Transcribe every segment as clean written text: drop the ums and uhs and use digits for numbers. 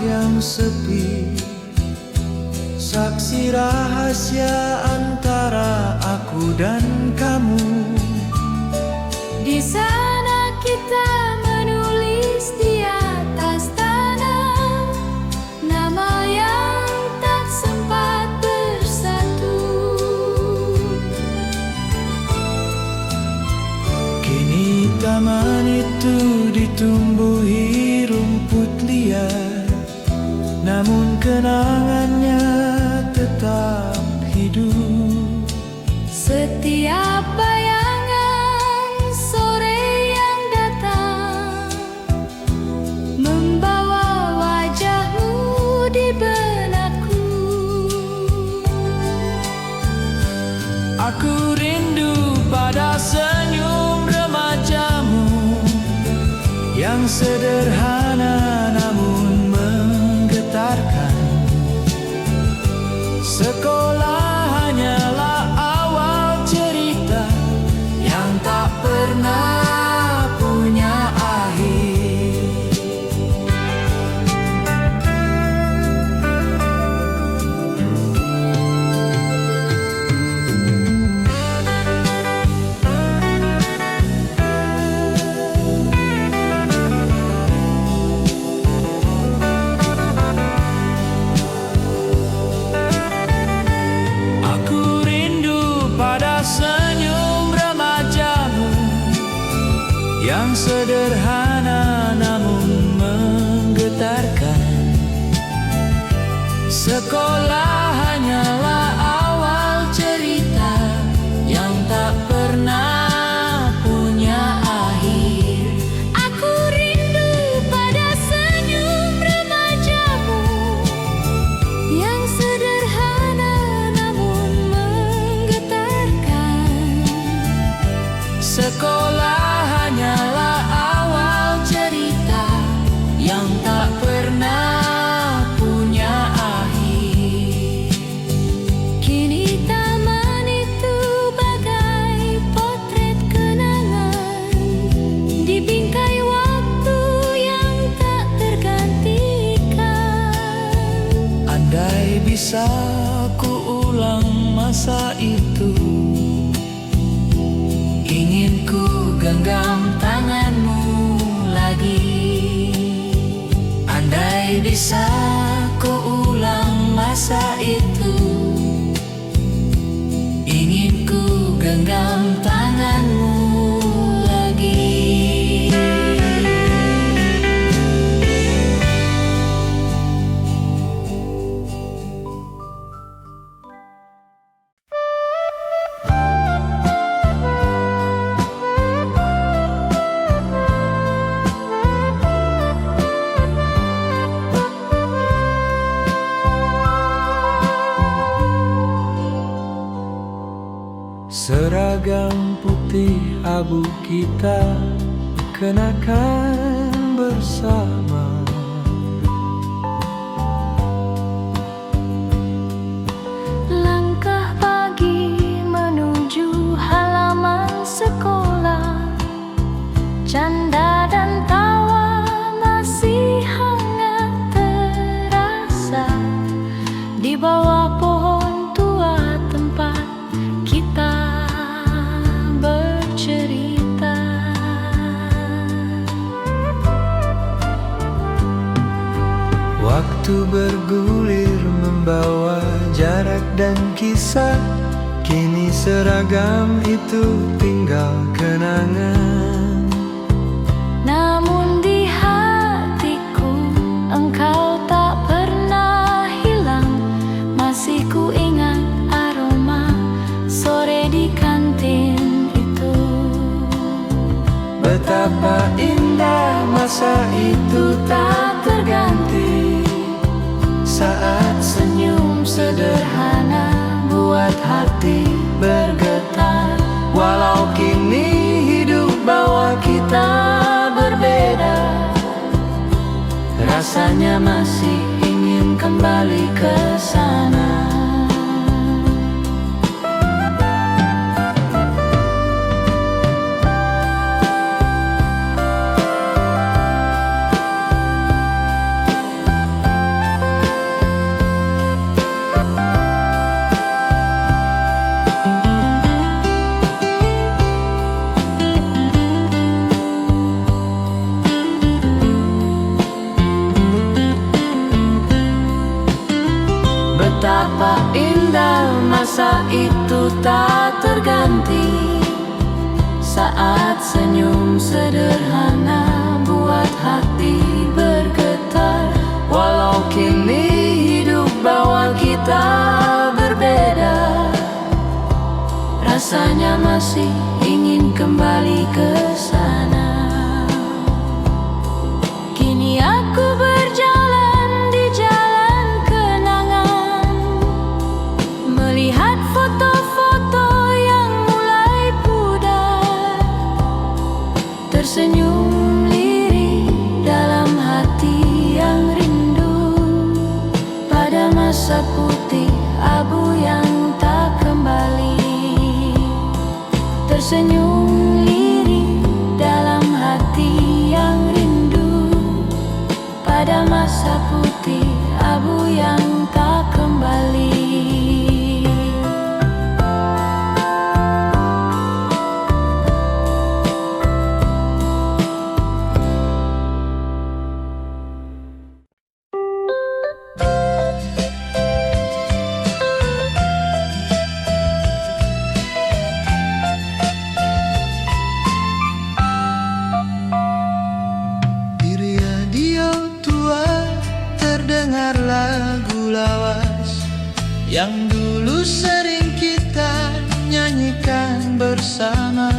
yang sepi, saksi rahasia antara aku dan kamu. Di sana kita menulis di atas tanah nama yang tak sempat bersatu. Kini taman itu ditumbuhi rumput liar, namun kenangannya tetap hidup. Setiap bayangan sore yang datang membawa wajahmu di benakku. Aku rindu pada senyum remajamu yang sederhana namun menggetarkan. Sekolah hanyalah awal cerita yang tak pernah punya akhir. Senyum remajamu yang sederhana namun menggetarkan. Sekolah hanyalah awal cerita yang tak pernah punya akhir. Aku rindu pada senyum remajamu yang sederhana namun menggetarkan. Sekolah hanyalah awal cerita yang tak pernah punya akhir. Kini taman itu bagai potret kenangan di bingkai waktu yang tak tergantikan. Andai bisa ku ulang masa itu, ingin ku genggam tanganmu lagi. Andai bisa ku ulang masa itu, ingin ku genggam tanganmu lagi. Seragam putih abu kita kenakan bersama. Langkah pagi menuju halaman sekolah, canda dan tawa masih hangat terasa di bawah pohon tua tempat kita bercerita. Waktu bergulir membawa jarak dan kisah, kini seragam itu tinggal kenangan. Namun di hatiku engkau tak pernah hilang, masih ku ingat aroma sore di kantin itu. Betapa indah masa itu tak terganti, saat senyum sederhana buat hati bergetar. Walau kini hidup bawa kita berbeda, rasanya masih ingin kembali ke sana. betapa indah masa itu tak terganti. Saat senyum sederhana buat hati bergetar. Walau kini hidup bawa kita berbeda, rasanya masih ingin kembali ke sana. Kini aku berjalan di jalan kenangan, melihat foto-foto yang mulai pudar, tersenyum lirih dalam hati yang rindu pada masa putih abu yang tak kembali. Tersenyum lirih dalam hati yang rindu pada masa putih abu yang tak kembali. Terdengar lagu lawas yang dulu sering kita nyanyikan bersama.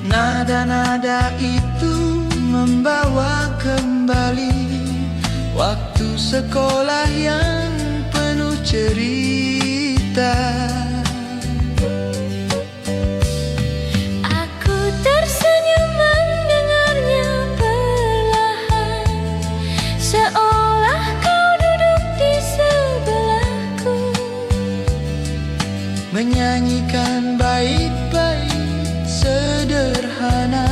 Nada-nada itu membawa kembali waktu sekolah yang penuh cerita. Menyanyikan bait-bait sederhana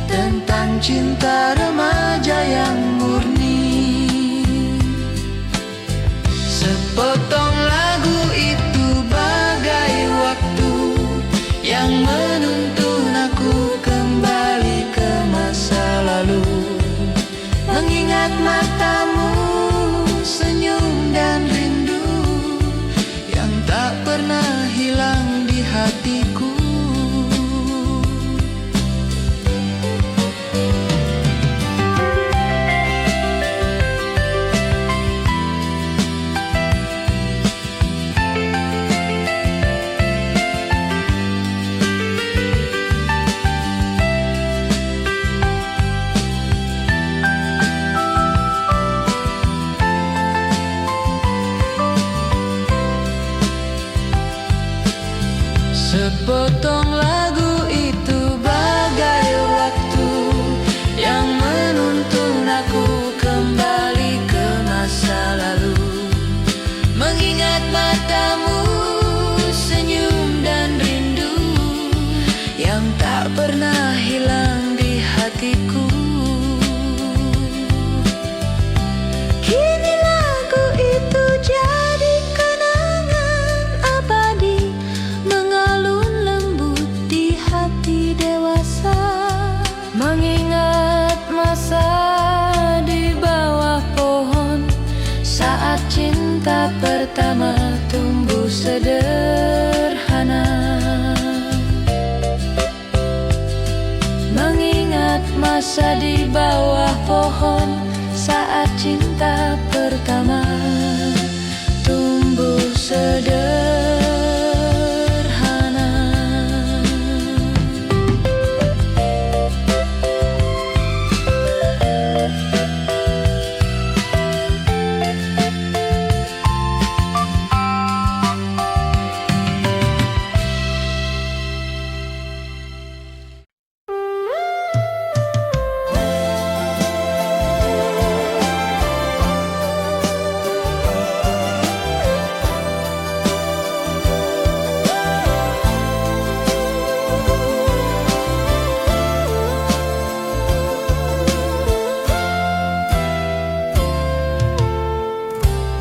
tentang cinta remaja yang murni. Sepotong lagu itu bagai waktu yang menuntun aku kembali ke masa lalu. Mengingat matamu, senyum dan rindu yang tak pernah hilang di hatiku. Sepotong lagu itu bagai waktu yang menuntun aku kembali ke masa lalu. Mengingat matamu, senyum dan rindu yang tak pernah hilang di hatiku. Kini lagu itu jadi kenangan abadi, mengalun lembut di hati dewasa. Mengingat masa di bawah pohon saat cinta pertama tumbuh sederhana. Mengingat masa di bawah pohon saat cinta pertama tumbuh sederhana.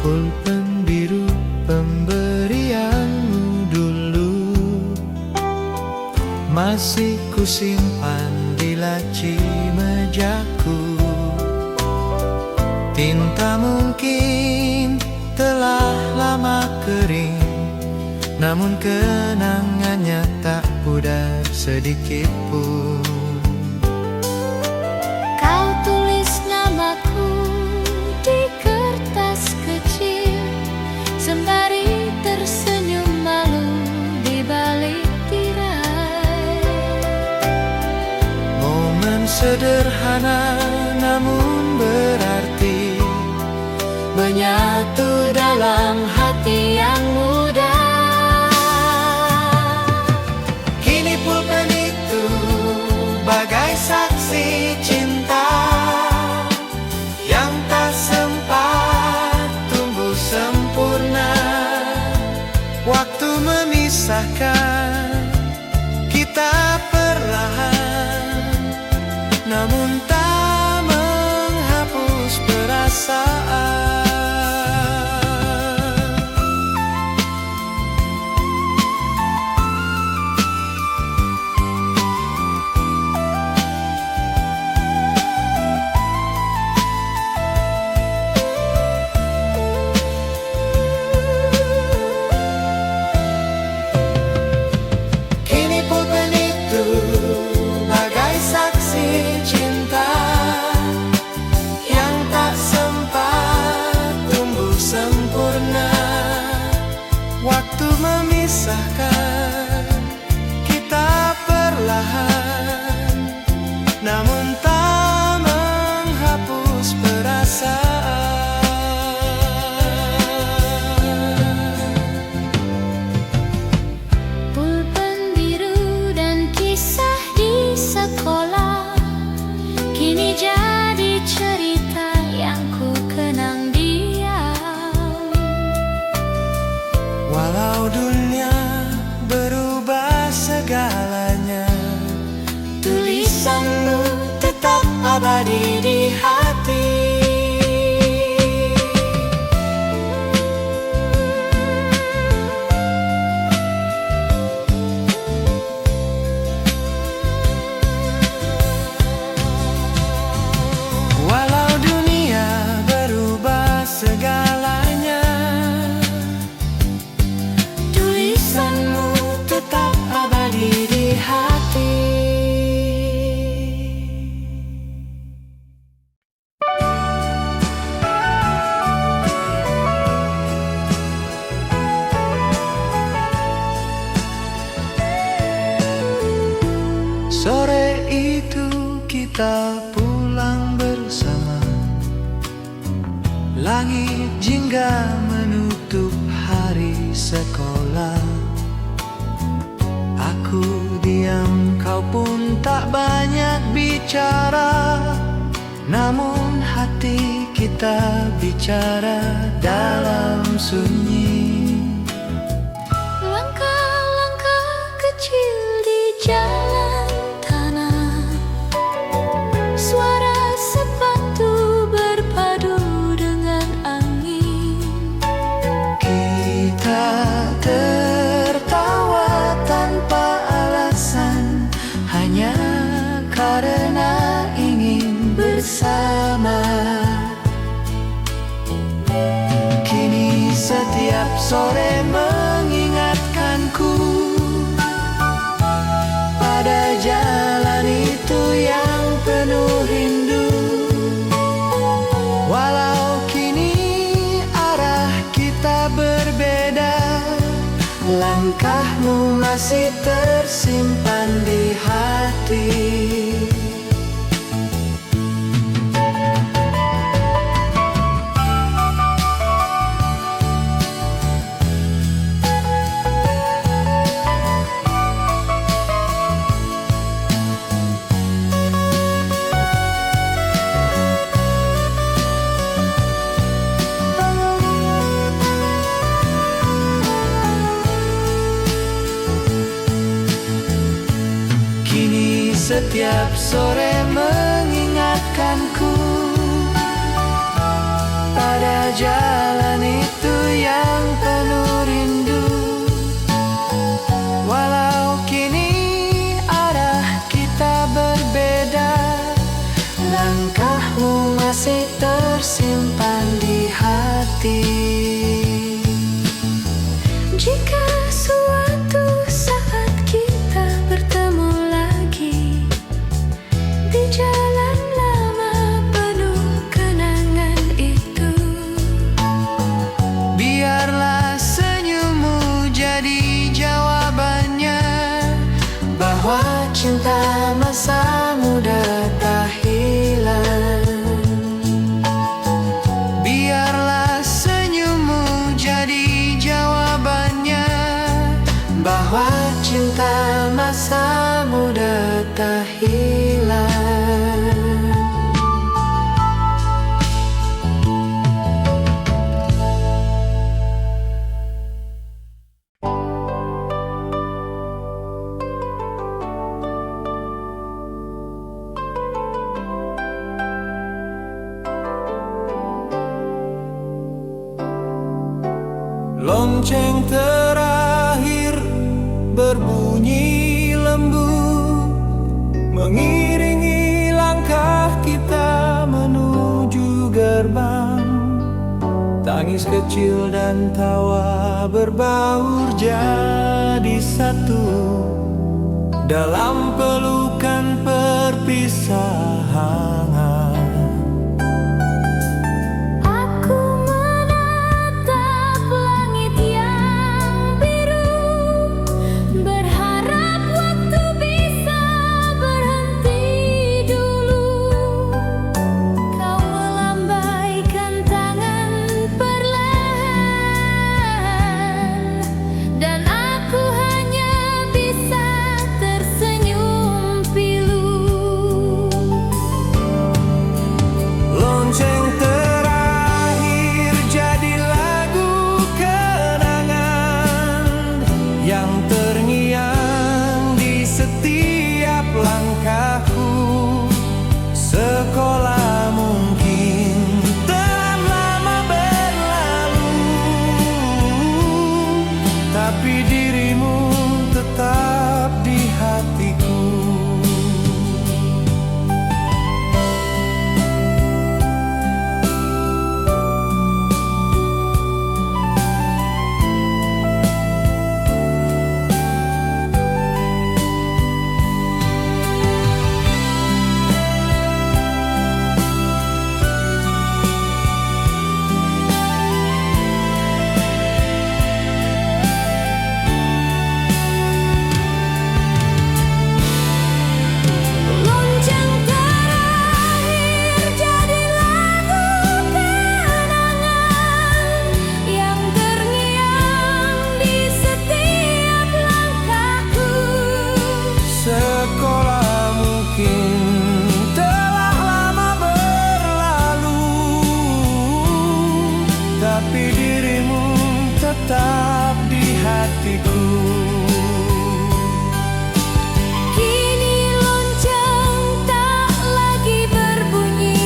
Pulpen biru pemberianmu dulu masih kusimpan di laci mejaku. Tinta mungkin telah lama kering, namun kenangannya tak pudar sedikit pun. Kau tulis namaku di kertas kecil, sembari tersenyum malu di balik tirai. Momen sederhana namun berarti, menyatu dalam hati yang muda. Kini pulpen itu bagai saksi cinta yang tak sempat tumbuh sempurna. Waktu memisahkan kita perlahan, namun tak menghapus perasaan. Kini pulpen itu bagai saksi cinta yang tak sempat tumbuh sempurna. Waktu memisahkan kita perlahan, namun tak menghapus perasaan. Pulpen biru dan kisah di sekolah kini jadi cerita yang ku kenang diam. Walau dunia berubah segalanya, tulisanmu tetap abadi di hati. Walau dunia berubah segalanya, tulisanmu tetap abadi di hati. Sore itu kita pulang bersama, langit jingga menutup hari sekolah. Aku diam, kau pun tak banyak bicara, namun hati kita bicara dalam sunyi. Langkah-langkah kecil di jalan tanah, suara sepatu berpadu dengan angin. Kita tertawa tanpa alasan, hanya karena ingin bersama. Kini setiap sore mengingatkanku pada jalan itu yang penuh rindu. Walau kini arah kita berbeda, langkahmu masih tersimpan di hati. Kini setiap sore mengingatkanku pada jalan itu yang penuh rindu. Walau kini arah kita berbeda, langkahmu masih tersimpan di hati. Lonceng terakhir berbunyi lembut, mengiringi langkah kita menuju gerbang. Tangis kecil dan tawa berbaur jadi satu dalam pelukan perpisahan. Aku menatap langit yang biru, berharap waktu bisa berhenti dulu. Kau melambaikan tangan perlahan, dan aku hanya bisa tersenyum pilu. Lonceng terakhir jadi lagu kenangan yang terngiang di setiap langkahku. Sekolah mungkin telah lama berlalu, tapi dirimu tetap di hatiku. Lonceng terakhir jadi lagu kenangan yang terngiang di setiap langkahku. Sekolah mungkin telah lama berlalu, tapi dirimu tetap di hatiku. Kini lonceng tak lagi berbunyi,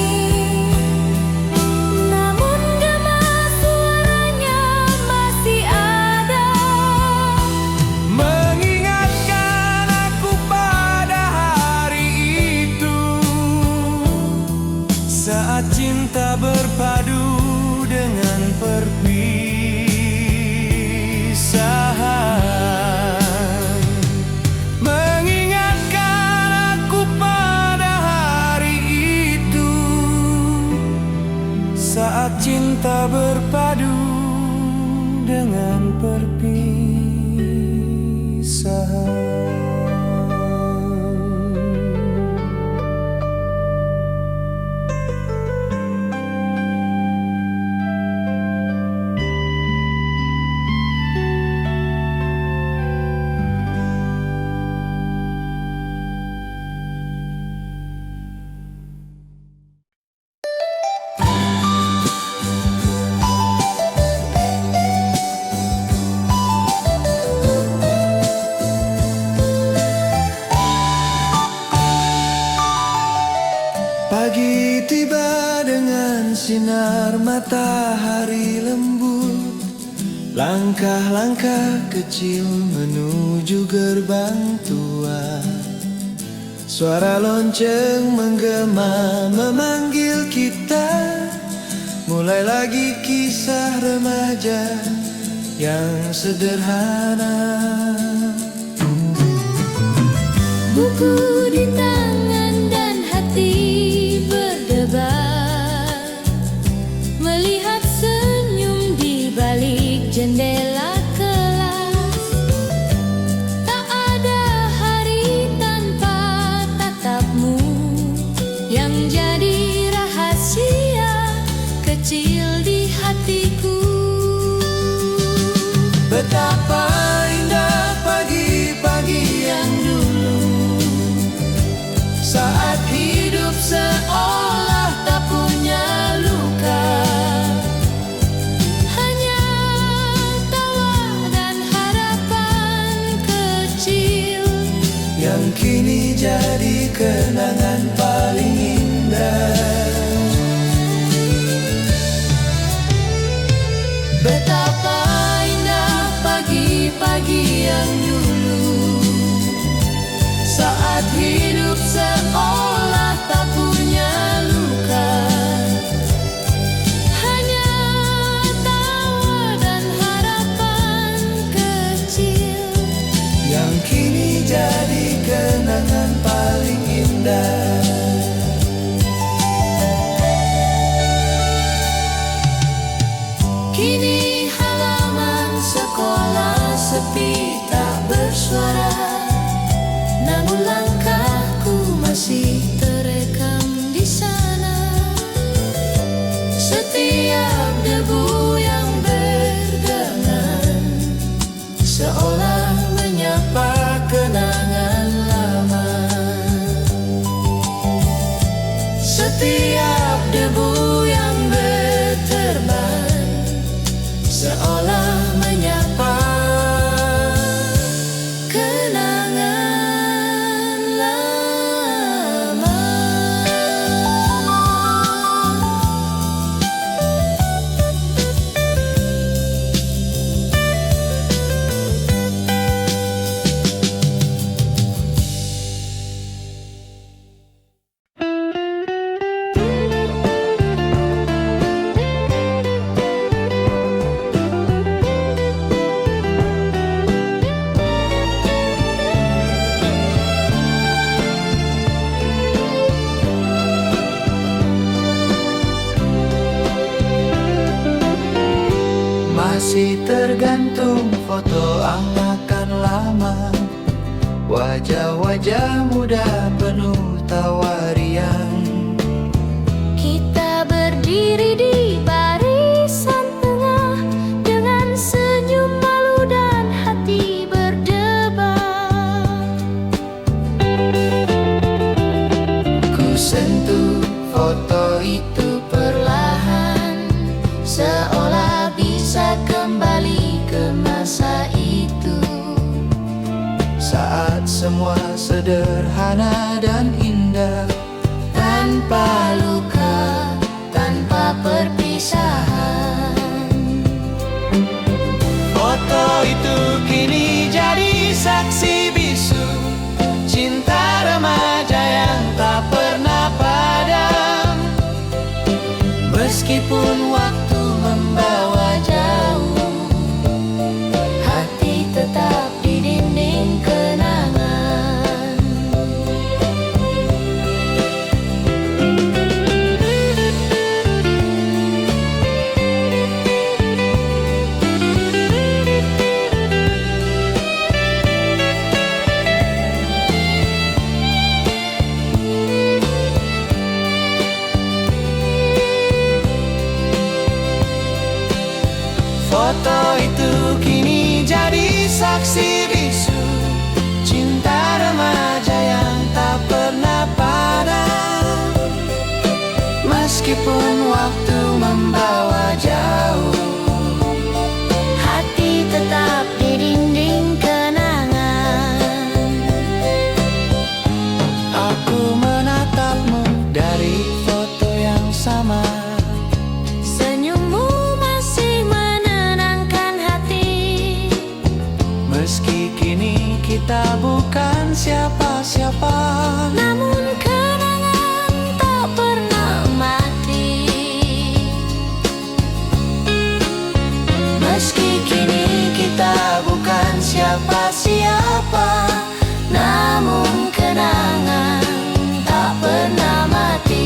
namun gema suaranya masih ada. Mengingatkan aku pada hari itu, saat cinta berpadu dengan perpisahan. Mengingatkan aku pada hari itu, saat cinta berpadu dengan perpisahan. Pagi tiba dengan sinar matahari lembut, langkah-langkah kecil menuju gerbang tua. Suara lonceng menggema memanggil kita, mulai lagi kisah remaja yang sederhana. Buku di tangan dan hati berdebar, melihat senyum di balik jendela kelas. Tak ada hari tanpa tatapmu yang jadi rahasia kecil di hatiku. Betapa indah pagi-pagi yang dulu, saat hidup seolah tak punya luka. Hanya tawa dan harapan kecil yang kini jadi kenangan paling indah. hidup seolah tak punya luka. Hanya tawa dan harapan kecil yang kini jadi kenangan paling indah. Kini halaman sekolah sepi tak bersuara, namun langkahku masih terekam di sana. Setiap debu yang berdengan seolah menyapa kenangan lama. Setiap debu yang berterbangan seolah menyapa kenangan lama. Masih tergantung foto anakan lama, wajah-wajah muda penuh tawa riang. Kita berdiri di barisan tengah dengan senyum malu dan hati berdebar. Ku sentuh foto itu perlahan, Seolah bisa kembali ke masa itu. saat semua sederhana dan indah, Tanpa luka, tanpa perpisahan. foto itu kini jadi saksi bisu cinta remaja yang tak pernah padam. Meskipun waktu membawa jauh, hati tetap di dinding kenangan. Foto itu kini jadi saksi bisu cinta remaja yang tak pernah padam. Meskipun waktu membawa jauh, Hati tetap di dinding kenangan. aku menatapmu dari foto yang sama. Senyummu masih menenangkan hati. Meski kini kita bukan siapa-siapa, Namun kenangan tak pernah mati. meski kini kita bukan siapa-siapa, Namun kenangan tak pernah mati.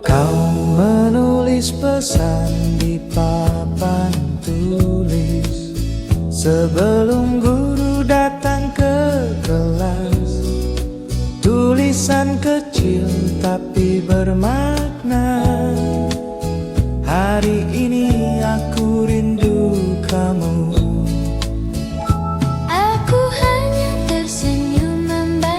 kau menulis pesan di papan tulis sebelum guru datang ke kelas. Tulisan kecil tapi bermakna, hari ini aku rindu kamu. Aku hanya tersenyum membaca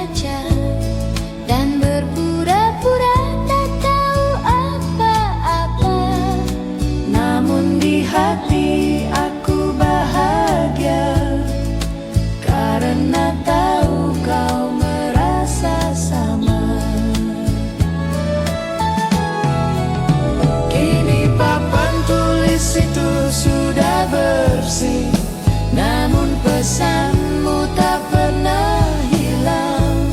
bersih, namun pesanmu tak pernah hilang,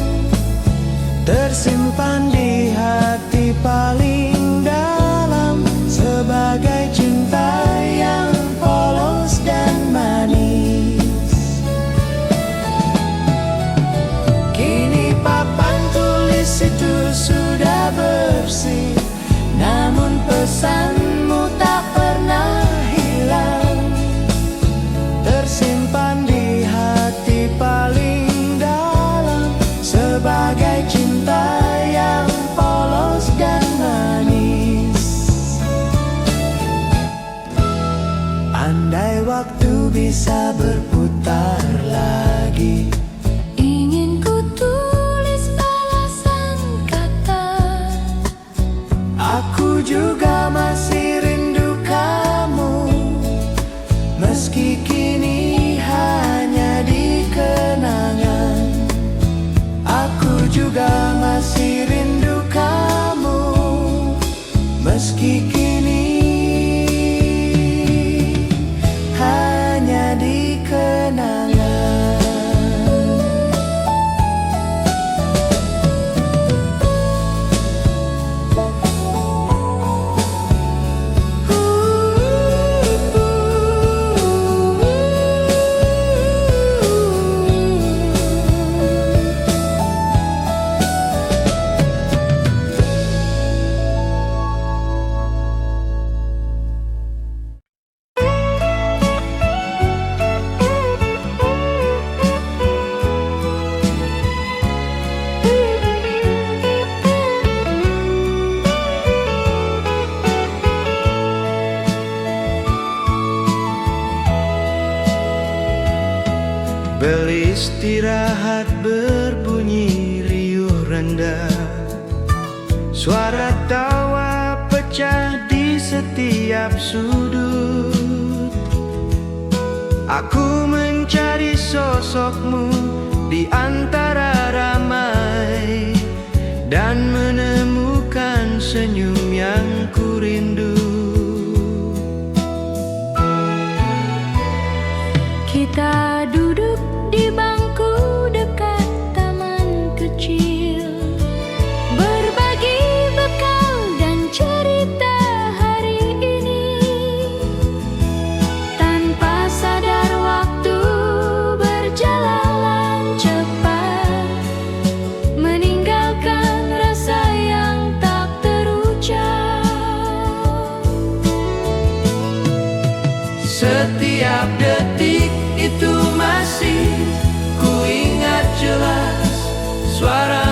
tersimpan di hati paling dalam sebagai cinta yang polos dan manis. Kini papan tulis itu sudah bersih, namun pesanmu tak pernah hilang, Tersimpan di hati paling dalam sebagai cinta yang polos dan manis. Andai waktu bisa berputar lagi, Ingin ku tulis balasan kata. aku juga masih rindu kamu, meski kini hanya di kenangan. Aku juga masih rindu kamu, meski kini hanya di kenangan. Bel istirahat berbunyi riuh rendah, suara tawa pecah di setiap sudut. Aku mencari sosokmu di antara ramai, dan menemukan senyum yang ku rindu. Kita duduk di bangku dekat taman kecil, berbagi bekal dan cerita hari ini. Tanpa sadar waktu berjalan cepat, meninggalkan rasa yang tak terucap. setiap detik itu masih ku ingat jelas suara